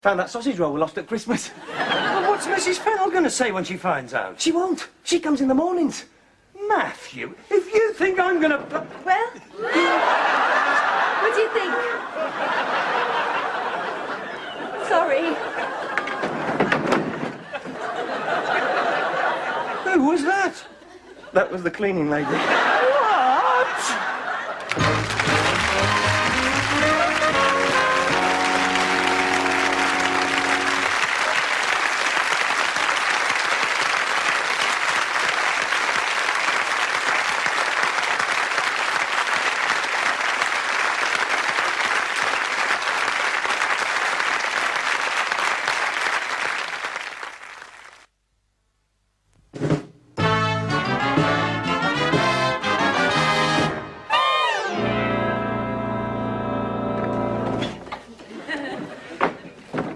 Found that sausage roll we lost at Christmas. Well, what's Mrs. Fennell going to say when she finds out? She won't. She comes in the mornings. Matthew, if you think I'm going to... Well, what do you think? Sorry. Who was that? That was the cleaning lady. What?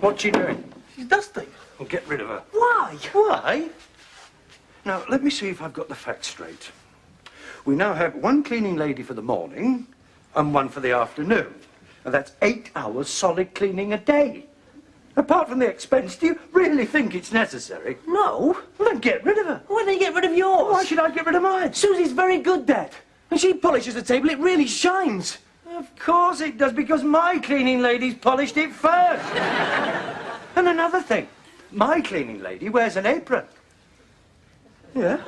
What's she doing? She's dusting. Well, get rid of her. Why? Why? Now, let me see if I've got the facts straight. We now have one cleaning lady for the morning and one for the afternoon. And that's 8 hours solid cleaning a day. Apart from the expense, do you really think it's necessary? No. Well, then get rid of her. Why don't you get rid of yours? Why should I get rid of mine? Susie's very good, Dad. When she polishes the table, it really shines. Of course it does, because my cleaning lady's polished it first. And another thing, my cleaning lady wears an apron. Yeah?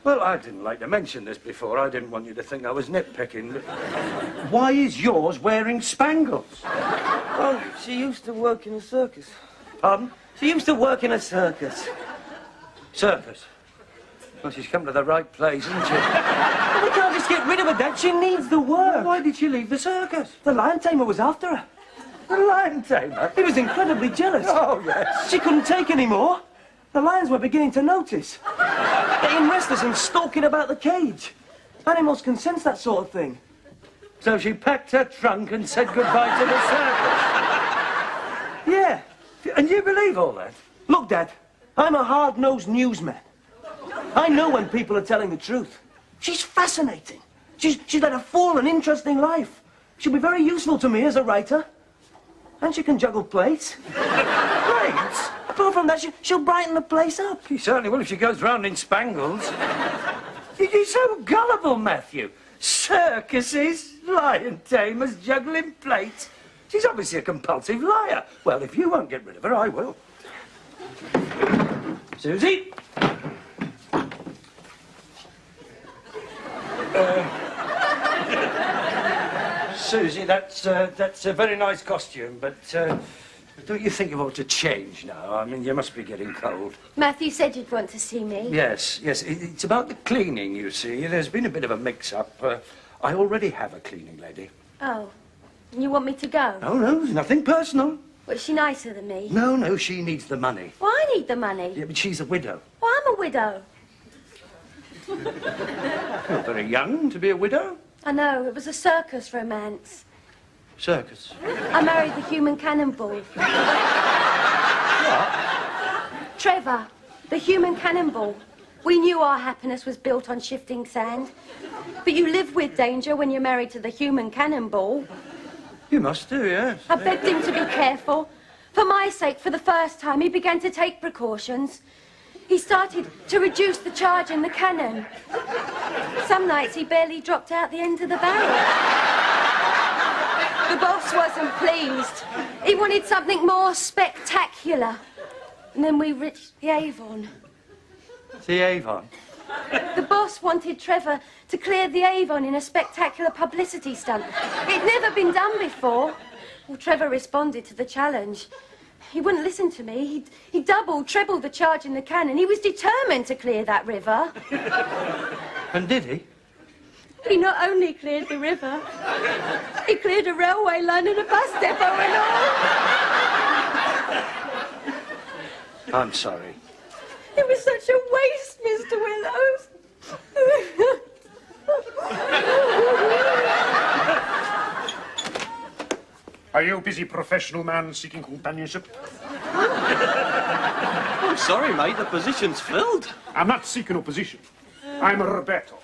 Well, I didn't like to mention this before. I didn't want you to think I was nitpicking, but why is yours wearing spangles? Well, she used to work in a circus. Pardon? She used to work in a circus. Circus. Well, she's come to the right place, isn't she? Well, we can't just get rid of her, Dad. She needs the work. Why did she leave the circus? The lion tamer was after her. The lion tamer? He was incredibly jealous. Oh, yes. She couldn't take any more. The lions were beginning to notice. Getting restless and stalking about the cage. Animals can sense that sort of thing. So she packed her trunk and said goodbye to the circus? Yeah. And you believe all that? Look, Dad, I'm a hard-nosed newsman. I know when people are telling the truth. She's fascinating. She's led a full and interesting life. She'll be very useful to me as a writer. And she can juggle plates. Plates? Apart from that, she'll brighten the place up. She certainly will if she goes round in spangles. You're so gullible, Matthew. Circuses, lion tamers, juggling plates. She's obviously a compulsive liar. Well, if you won't get rid of her, I will. Susie? Susie, that's a very nice costume, but don't you think you ought to change now? I mean, you must be getting cold. Matthew said you'd want to see me. Yes. It's about the cleaning, you see. There's been a bit of a mix-up. I already have a cleaning lady. Oh, you want me to go? Oh, no, it's nothing personal. Well, is she nicer than me? No, she needs the money. Well, I need the money. Yeah, but she's a widow. Well, I'm a widow. You're very young to be a widow. I know, it was a circus romance. Circus. I married the human cannonball. What? Trevor, the human cannonball. We knew our happiness was built on shifting sand. But you live with danger when you're married to the human cannonball. You must do, yes. I begged him to be careful. For my sake, for the first time, he began to take precautions. He started to reduce the charge in the cannon. Some nights he barely dropped out the end of the barrel. The boss wasn't pleased. He wanted something more spectacular. And then we reached the Avon. The Avon? The boss wanted Trevor to clear the Avon in a spectacular publicity stunt. It'd never been done before. Well, Trevor responded to the challenge. He wouldn't listen to me. He doubled, trebled the charge in the cannon. He was determined to clear that river. And did he? He not only cleared the river, he cleared a railway line and a bus depot and all. I'm sorry. It was such a waste, Mr. Willows. Are you a busy professional man seeking companionship? I'm sorry, mate. The position's filled. I'm not seeking a position. I'm Roberto.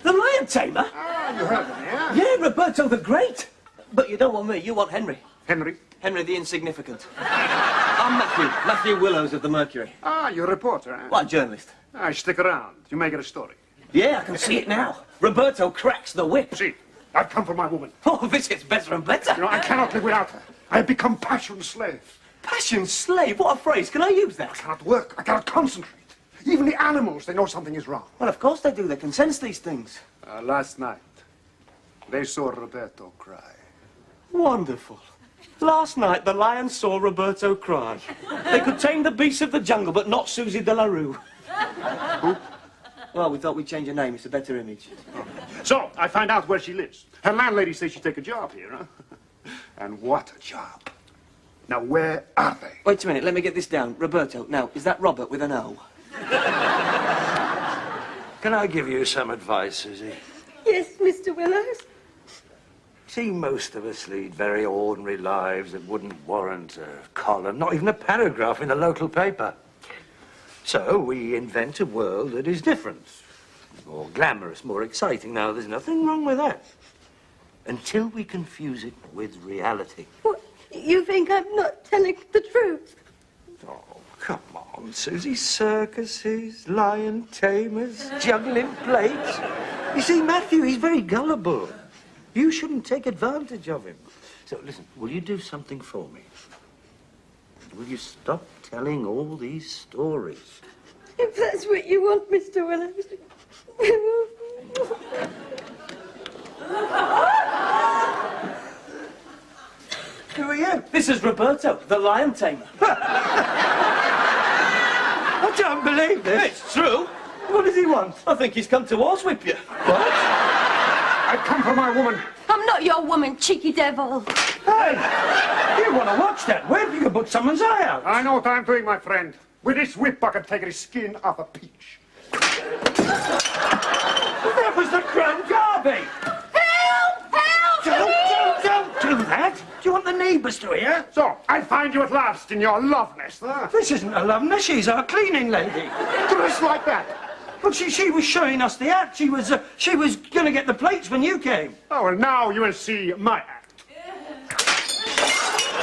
The lion tamer? Ah, you heard him, yeah? Yeah, Roberto the Great. But you don't want me. You want Henry. Henry, Henry the Insignificant. I'm Matthew Willows of the Mercury. Ah, you're a reporter, eh? What, a journalist? Ah, stick around. You may get a story. Yeah, I can see it now. Roberto cracks the whip. See, I've come for my woman. Oh, this gets better and better. You know, I cannot live without her. I have become passion slave. Passion slave? What a phrase. Can I use that? I cannot work. I cannot concentrate. Even the animals, they know something is wrong. Well, of course they do. They can sense these things. Last night, they saw Roberto cry. Wonderful. Last night, the lions saw Roberto cry. They could tame the beasts of the jungle, but not Susie de la Rue. Who? Well, we thought we'd change her name. It's a better image. So, I find out where she lives. Her landlady says she'd take a job here, huh? And what a job. Now, where are they? Wait a minute. Let me get this down. Roberto. Now, is that Robert with an O? Can I give you some advice, Susie? Yes, Mr. Willows. See, most of us lead very ordinary lives that wouldn't warrant a column, not even a paragraph in a local paper. So we invent a world that is different, more glamorous, more exciting. Now, there's nothing wrong with that, until we confuse it with reality. What, you think I'm not telling the truth? Oh, come on, Susie. Circuses, lion tamers, juggling plates. You see, Matthew, he's very gullible. You shouldn't take advantage of him. So, listen, will you do something for me? Will you stop telling all these stories? If that's what you want, Mr. Willows. Who are you? This is Roberto, the lion tamer. I don't believe this. It's true. What does he want? I think he's come to horsewhip you. What? I've come for my woman. I'm not your woman, cheeky devil. Hey, you want to watch that whip? You can put someone's eye out. I know what I'm doing, my friend. With this whip, I can take his skin off a peach. That was the Grand Derby. Help! Help! Don't do that. Do you want the neighbours to hear? So, I find you at last in your love nest, huh? This isn't a love nest, she's our cleaning lady. Dressed like that. Well, she was showing us the act. She was going to get the plates when you came. Oh, well, now you will see my act.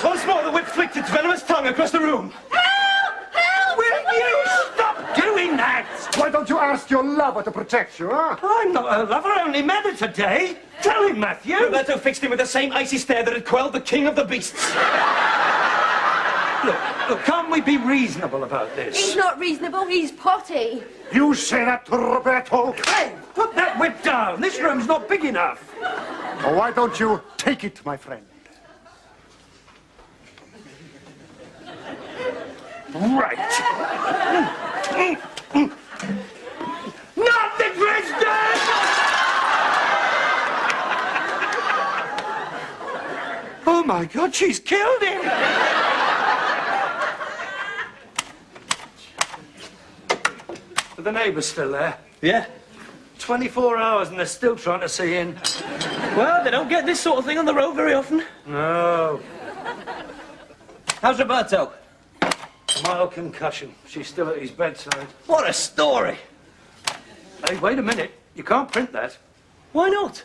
Once more, the whip flicked its venomous tongue across the room. Help! Help! Will you stop doing that? Why don't you ask your lover to protect you, huh? I'm not her lover, I only met her today. Tell him, Matthew. Roberto fixed him with the same icy stare that had quelled the king of the beasts. Look, can't we be reasonable about this? He's not reasonable, he's potty. You say that to Roberto? Hey, put that whip down. This room's not big enough. Oh, why don't you take it, my friend? Right. Not the prisoner! Oh, my God, she's killed him! Are the neighbours still there? Yeah. 24 hours and they're still trying to see in. Well, they don't get this sort of thing on the road very often. No. How's Roberto? Mild concussion. She's still at his bedside. What a story. Hey, wait a minute. You can't print that. Why not?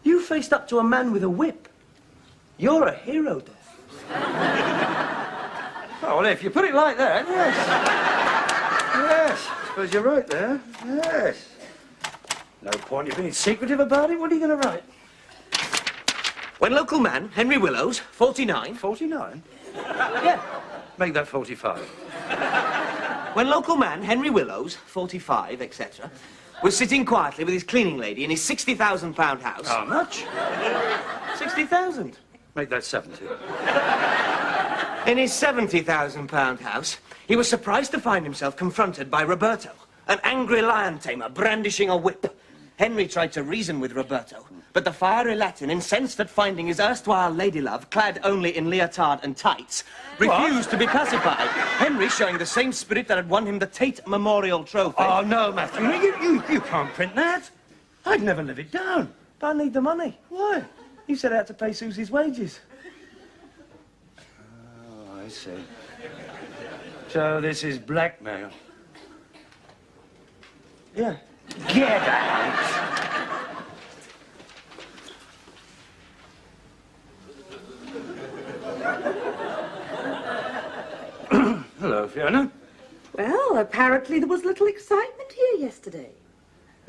You faced up to a man with a whip. You're a hero, Death. Oh, well, if you put it like that, yes. Yes, I suppose you're right there. Yes. No point in being secretive about it. What are you going to write? When local man, Henry Willows, 49... 49? Yeah. Make that 45. When local man, Henry Willows, 45, etc., was sitting quietly with his cleaning lady in his £60,000 house... How much? 60,000. Make that 70. In his £70,000 house, he was surprised to find himself confronted by Roberto, an angry lion tamer brandishing a whip. Henry tried to reason with Roberto, but the fiery Latin, incensed at finding his erstwhile ladylove clad only in leotard and tights, refused to be pacified. Henry, showing the same spirit that had won him the Tate Memorial Trophy... Oh, no, Matthew, you can't print that. I'd never live it down. But I need the money. Why? You set out to pay Susie's wages. Oh, I see. So this is blackmail. Yeah. Get out! Hello, Fiona. Well, apparently there was little excitement here yesterday.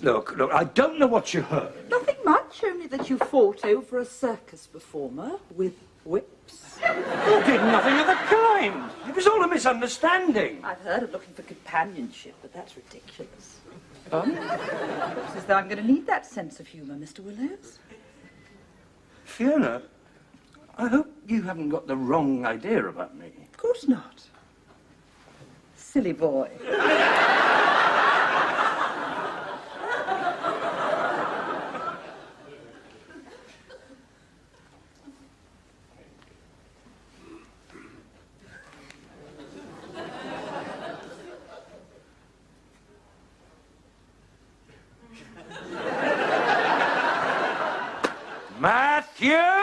Look, I don't know what you heard. Nothing much, only that you fought over a circus performer with whips. You did nothing of the kind. It was all a misunderstanding. I've heard of looking for companionship, but that's ridiculous. Looks as though I'm going to need that sense of humour, Mr. Willows. Fiona, I hope you haven't got the wrong idea about me. Of course not. Silly boy. Matthew!